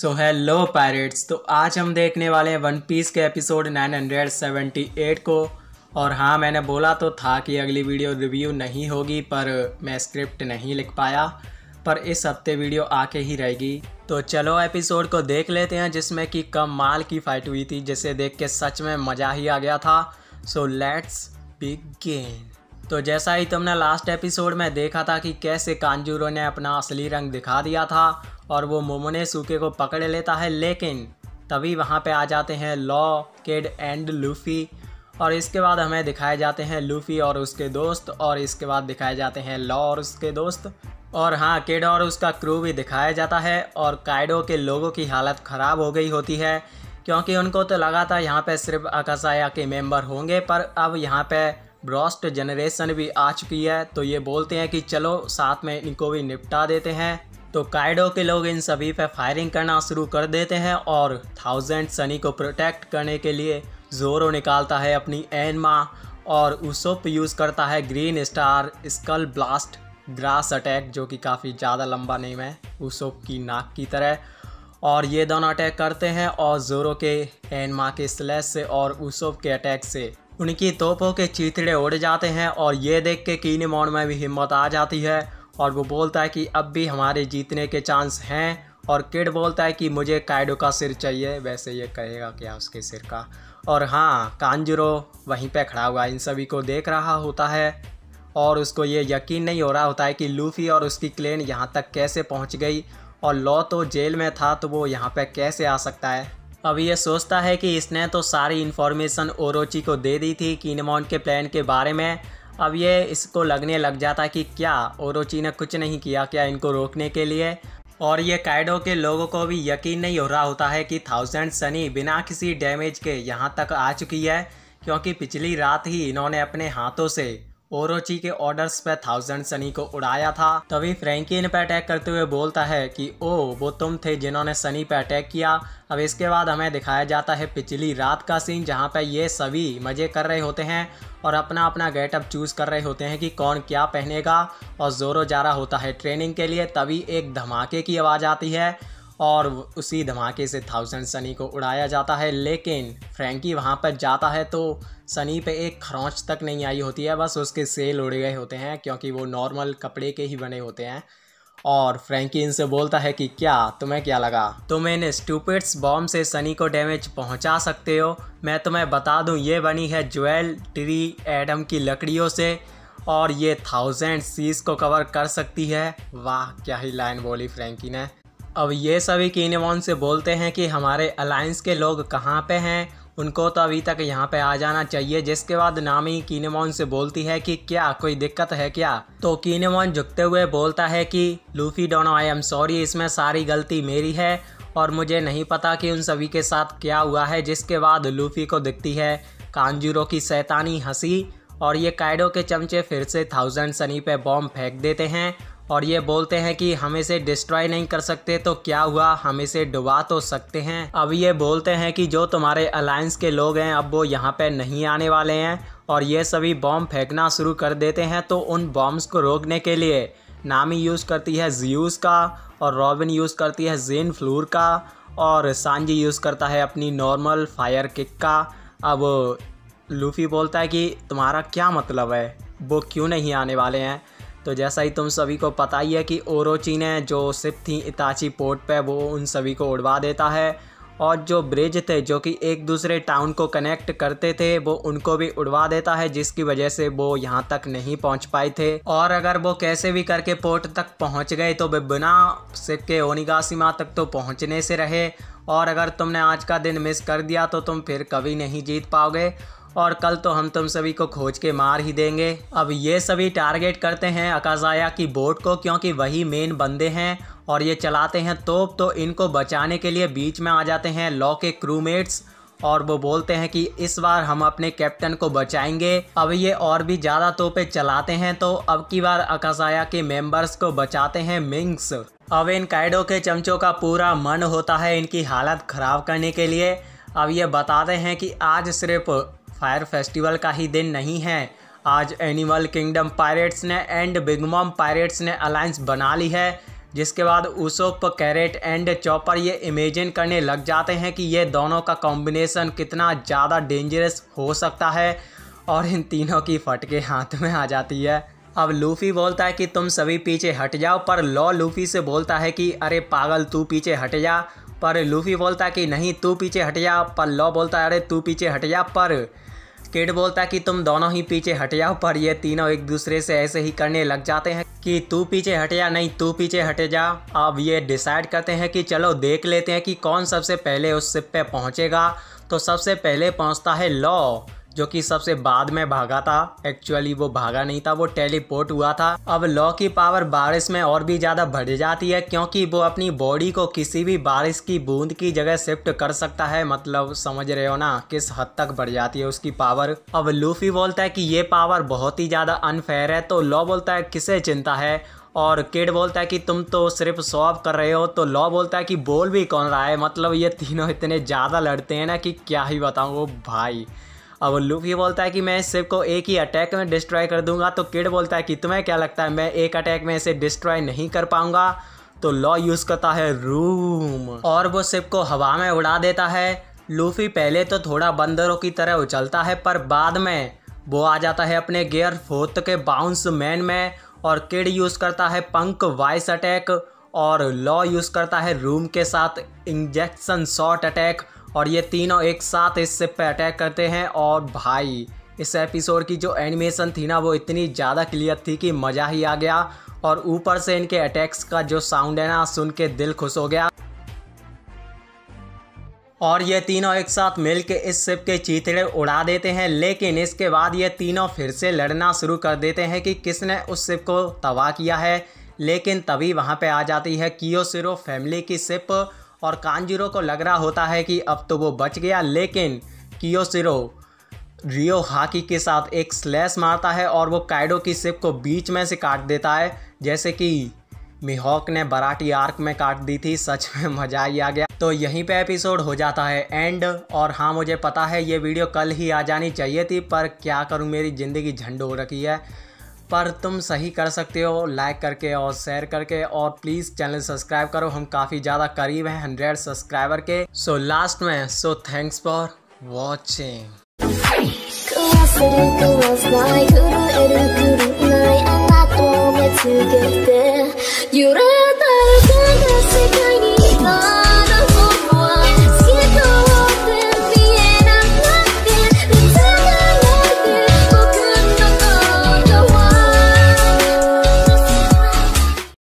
So hello pirates. तो आज हम देखने वाले हैं वन पीस के एपिसोड 978 को। और हाँ, मैंने बोला तो था कि अगली वीडियो रिव्यू नहीं होगी, पर मैं स्क्रिप्ट नहीं लिख पाया, पर इस हफ्ते वीडियो आके ही रहेगी। तो चलो एपिसोड को देख लेते हैं, जिसमें कि कमाल की फाइट हुई थी, जिसे देख के सच में मज़ा ही आ गया था। So let's begin. तो जैसा ही तुमने लास्ट एपिसोड में देखा था कि कैसे कांजूरो ने अपना असली रंग दिखा दिया था और वो मोमोनोसुके को पकड़ लेता है, लेकिन तभी वहाँ पे आ जाते हैं लॉ, किड एंड लूफी। और इसके बाद हमें दिखाए जाते हैं लूफी और उसके दोस्त, और इसके बाद दिखाए जाते हैं लॉ और उसके दोस्त। और हाँ, किड और उसका क्रू भी दिखाया जाता है। और काइडो के लोगों की हालत ख़राब हो गई होती है, क्योंकि उनको तो लगा था यहाँ पे सिर्फ अकासाया के मेंबर होंगे, पर अब यहाँ पे ब्रोस्ट जनरेशन भी आ चुकी है। तो ये बोलते हैं कि चलो साथ में इनको भी निपटा देते हैं। तो काइडो के लोग इन सभी पे फायरिंग करना शुरू कर देते हैं, और 1000 सनी को प्रोटेक्ट करने के लिए जोरो निकालता है अपनी एनमा, और उसोप यूज़ करता है green star skull blast grass attack, जो कि काफ़ी ज़्यादा लंबा नेम है उसोप की नाक की तरह। और ये दोनों अटैक करते हैं, और जोरो के एनमा के स्लैश से और उसोप के अटैक से उनकी तोपों के चीथड़े उड़ जाते हैं। और ये देख के किनेमोन में भी हिम्मत आ जाती है, और वो बोलता है कि अब भी हमारे जीतने के चांस हैं। और किड बोलता है कि मुझे काइडो का सिर चाहिए। वैसे ये कहेगा क्या उसके सिर का। और हाँ, कांजूरो वहीं पे खड़ा हुआ इन सभी को देख रहा होता है, और उसको ये यकीन नहीं हो रहा होता है कि लूफी और उसकी क्लेन यहाँ तक कैसे पहुँच गई, और लॉ तो जेल में था, तो वो यहाँ पे कैसे आ सकता है। अब ये सोचता है कि इसने तो सारी इन्फॉर्मेशन ओरोची को दे दी थी किनेमोन के प्लान के बारे में। अब ये इसको लगने लग जाता है कि क्या ओरोची ने कुछ नहीं किया क्या इनको रोकने के लिए। और ये काइडो के लोगों को भी यकीन नहीं हो रहा होता है कि 1000 सनी बिना किसी डैमेज के यहाँ तक आ चुकी है, क्योंकि पिछली रात ही इन्होंने अपने हाथों से ओरोची के ऑर्डर्स पे 1000 सनी को उड़ाया था। तभी फ्रैंकी इन पे अटैक करते हुए बोलता है कि ओ वो तुम थे जिन्होंने सनी पे अटैक किया। अब इसके बाद हमें दिखाया जाता है पिछली रात का सीन, जहाँ पे ये सभी मज़े कर रहे होते हैं और अपना अपना गेटअप चूज़ कर रहे होते हैं कि कौन क्या पहनेगा। और जोरो जा रहा होता है ट्रेनिंग के लिए, तभी एक धमाके की आवाज़ आती है, और उसी धमाके से 1000 सनी को उड़ाया जाता है। लेकिन फ्रैंकी वहाँ पर जाता है तो सनी पे एक खरोंच तक नहीं आई होती है, बस उसके सेल उड़ गए होते हैं, क्योंकि वो नॉर्मल कपड़े के ही बने होते हैं। और फ्रैंकी इनसे बोलता है कि क्या तुम्हें क्या लगा, तुम इन स्टूपिड्स बॉम्ब से सनी को डैमेज पहुंचा सकते हो? मैं तुम्हें बता दूं, ये बनी है ज्वेल ट्री एडम की लकड़ियों से, और ये 1000 सीज को कवर कर सकती है। वाह, क्या ही लाइन बोली फ्रैंकी ने। अब ये सभी किनेमोन से बोलते हैं कि हमारे अलायंस के लोग कहाँ पे हैं, उनको तो अभी तक यहाँ पे आ जाना चाहिए। जिसके बाद नामी किनेमोन से बोलती है कि क्या कोई दिक्कत है क्या। तो किनेमोन झुकते हुए बोलता है कि Luffy Donno, I am sorry, इसमें सारी गलती मेरी है और मुझे नहीं पता कि उन सभी के साथ क्या हुआ है। जिसके बाद लूफी को दिखती है कांजूरो की शैतानी हंसी, और ये काइडो के चमचे फिर से 1000 सनी पे बॉम्ब फेंक देते हैं, और ये बोलते हैं कि हम इसे डिस्ट्रॉय नहीं कर सकते तो क्या हुआ, हम इसे डुबा तो सकते हैं। अब ये बोलते हैं कि जो तुम्हारे अलायंस के लोग हैं अब वो यहाँ पे नहीं आने वाले हैं, और ये सभी बॉम्ब फेंकना शुरू कर देते हैं। तो उन बॉम्ब्स को रोकने के लिए नामी यूज़ करती है ज़्यूस का, और रॉबिन यूज़ करती है जेन फ्लूर का, और सांजी यूज़ करता है अपनी नॉर्मल फायर किक का। अब लूफी बोलता है कि तुम्हारा क्या मतलब है, वो क्यों नहीं आने वाले हैं। तो जैसा ही तुम सभी को पता ही है कि ओरोची ने जो शिप थी इताची पोर्ट पे, वो उन सभी को उड़वा देता है, और जो ब्रिज थे जो कि एक दूसरे टाउन को कनेक्ट करते थे वो उनको भी उड़वा देता है, जिसकी वजह से वो यहाँ तक नहीं पहुँच पाए थे। और अगर वो कैसे भी करके पोर्ट तक पहुँच गए तो वे बिना शिप के ओनिगाशिमा तक तो पहुँचने से रहे, और अगर तुमने आज का दिन मिस कर दिया तो तुम फिर कभी नहीं जीत पाओगे, और कल तो हम तुम सभी को खोज के मार ही देंगे। अब ये सभी टारगेट करते हैं अकासाया की बोट को, क्योंकि वही मेन बंदे हैं, और ये चलाते हैं तोप। तो इनको बचाने के लिए बीच में आ जाते हैं लॉ के क्रूमेट्स, और वो बोलते हैं कि इस बार हम अपने कैप्टन को बचाएंगे। अब ये और भी ज़्यादा तोपें चलाते हैं, तो अब की बार अकासाया के मेंबर्स को बचाते हैं मिंग्स। अब इन काइडो के चमचों का पूरा मन होता है इनकी हालत ख़राब करने के लिए। अब ये बताते हैं कि आज सिर्फ फायर फेस्टिवल का ही दिन नहीं है, आज एनिमल किंगडम पायरेट्स ने एंड बिग मॉम पायरेट्स ने अलायंस बना ली है, जिसके बाद उसोप, कैरेट एंड चॉपर ये इमेजिन करने लग जाते हैं कि ये दोनों का कॉम्बिनेशन कितना ज़्यादा डेंजरस हो सकता है और इन तीनों की फटके हाथ में आ जाती है। अब लूफी बोलता है कि तुम सभी पीछे हट जाओ, पर लॉ लूफी से बोलता है कि अरे पागल तू पीछे हट जा, पर लूफी बोलता है कि नहीं तू पीछे हट जा, पर लॉ बोलता है अरे तू पीछे हट जा, पर किड बोलता है कि तुम दोनों ही पीछे हट जाओ। पर ये तीनों एक दूसरे से ऐसे ही करने लग जाते हैं कि तू पीछे हट जा, नहीं तू पीछे हट जा। अब ये डिसाइड करते हैं कि चलो देख लेते हैं कि कौन सबसे पहले उस शिप पे पहुंचेगा। तो सबसे पहले पहुंचता है लॉ, जो कि सबसे बाद में भागा था। एक्चुअली वो भागा नहीं था, वो टेलीपोर्ट हुआ था। अब लॉ की पावर बारिश में और भी ज़्यादा बढ़ जाती है, क्योंकि वो अपनी बॉडी को किसी भी बारिश की बूंद की जगह शिफ्ट कर सकता है। मतलब समझ रहे हो ना किस हद तक बढ़ जाती है उसकी पावर। अब लूफी बोलता है कि ये पावर बहुत ही ज़्यादा अनफेयर है। तो लॉ बोलता है किसे चिंता है, और किड बोलता है कि तुम तो सिर्फ शो ऑफ कर रहे हो। तो लॉ बोलता है कि बोल भी कौन रहा है। मतलब ये तीनों इतने ज़्यादा लड़ते हैं ना कि क्या ही बताऊँ वो भाई। अब लूफी बोलता है कि मैं इस शिप को एक ही अटैक में डिस्ट्रॉय कर दूंगा। तो किड बोलता है कि तुम्हें क्या लगता है मैं एक अटैक में इसे डिस्ट्रॉय नहीं कर पाऊंगा। तो लॉ यूज़ करता है रूम और वो शिप को हवा में उड़ा देता है। लूफी पहले तो थोड़ा बंदरों की तरह उछलता है, पर बाद में वो आ जाता है अपने गियर 4 के बाउंस मैन में। और किड यूज़ करता है पंक वाइस अटैक और लॉ यूज़ करता है रूम के साथ इंजेक्शन शॉट अटैक। और ये तीनों एक साथ इस शिप पे अटैक करते हैं। और भाई इस एपिसोड की जो एनिमेशन थी ना वो इतनी ज़्यादा क्लियर थी कि मज़ा ही आ गया। और ऊपर से इनके अटैक्स का जो साउंड है ना सुन के दिल खुश हो गया। और ये तीनों एक साथ मिलके इस शिप के चीथड़े उड़ा देते हैं। लेकिन इसके बाद ये तीनों फिर से लड़ना शुरू कर देते हैं कि किसने उस शिप को तबाह किया है। लेकिन तभी वहाँ पे आ जाती है कियोशिरो फैमिली की शिप और कांजीरो को लग रहा होता है कि अब तो वो बच गया। लेकिन कियोशिरो रियो हाकी के साथ एक स्लैश मारता है और वो काइडो की शिप को बीच में से काट देता है, जैसे कि मिहॉक ने बराटी आर्क में काट दी थी। सच में मज़ा ही आ गया। तो यहीं पे एपिसोड हो जाता है एंड। और हाँ मुझे पता है ये वीडियो कल ही आ जानी चाहिए थी, पर क्या करूँ मेरी ज़िंदगी झंड हो रखी है। पर तुम सही कर सकते हो लाइक करके और शेयर करके, और प्लीज़ चैनल सब्सक्राइब करो। हम काफ़ी ज़्यादा करीब हैं 100 सब्सक्राइबर के। सो लास्ट में थैंक्स फॉर वॉचिंग।